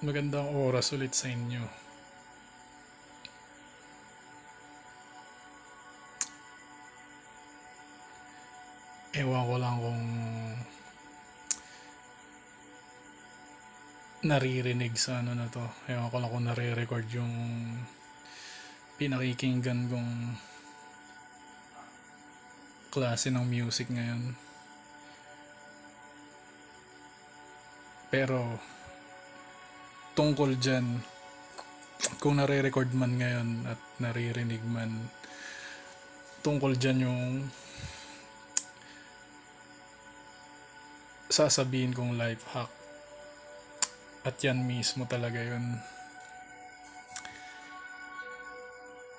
Magandang oras ulit sa inyo. Ewan ko lang kung naririnig sa ano na to. Ewan ko lang kung nare-record yung pinakikinggan kong klase ng music ngayon. Pero tungkol dyan, kung nare-record man ngayon at naririnig man, tungkol dyan yung sasabihin kong life hack. At yan mismo talaga yun.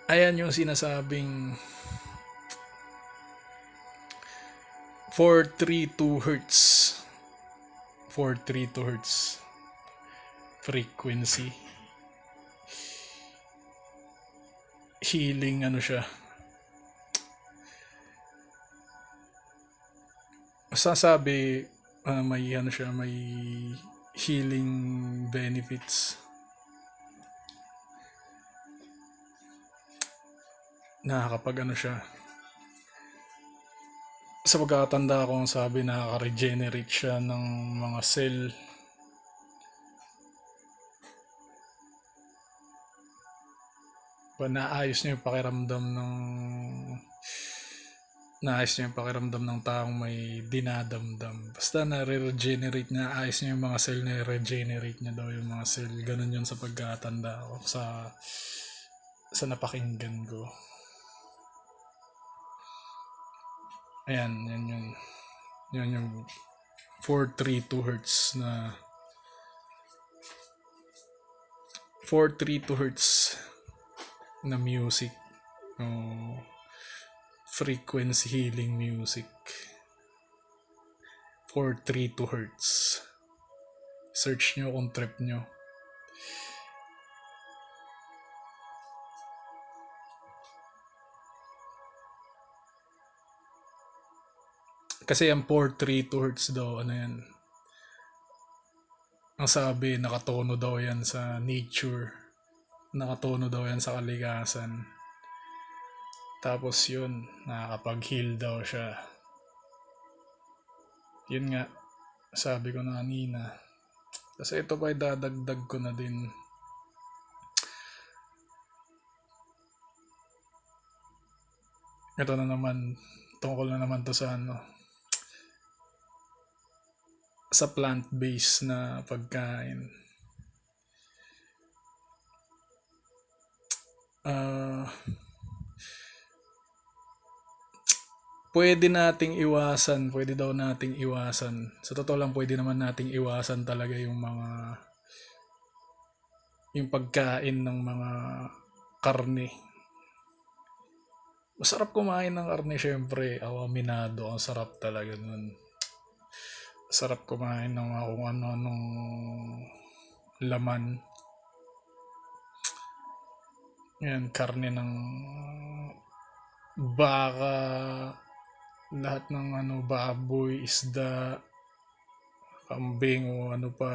Ayan yung sinasabing 432 Hertz. 432 Hertz frequency. Healing ano siya. Sasabi may ano siya, may healing benefits. Nakakapag ano siya. Sa pagkakatanda ko, sabi nakaka-regenerate siya ng mga cell. Naayos niya yung pakiramdam ng taong may dinadamdam. Basta nare-regenerate niya, ayos niya yung mga cell, na-regenerate niya daw yung mga cell. Ganun yun sa pagkakatanda ko, sa napakinggan ko. Ayan, yan yung 432 Hertz na 432 Hertz na music. Frequency healing music. 432 Hertz. Search nyo kung trip nyo. Kasi yung 432 Hertz daw, ano yan, ang sabi, nakatono daw yan sa nature. Nakatono daw yan sa kalikasan. Tapos yun, nakakapag-heal daw siya. Yun nga, sabi ko na kanina. Kasi ito pa dadagdag ko na din. Ito na naman, tungkol na naman to sa sa plant-based na pagkain. Pwede daw nating iwasan. Sa totoo lang, pwede naman nating iwasan talaga yung pagkain ng mga karne. Masarap kumain ng karne, syempre. Ako, aminado, ang sarap talaga nun. Sarap kumain ng kung ano-anong laman. Yan, karne ng baka, lahat ng baboy, isda, kambing o ano pa.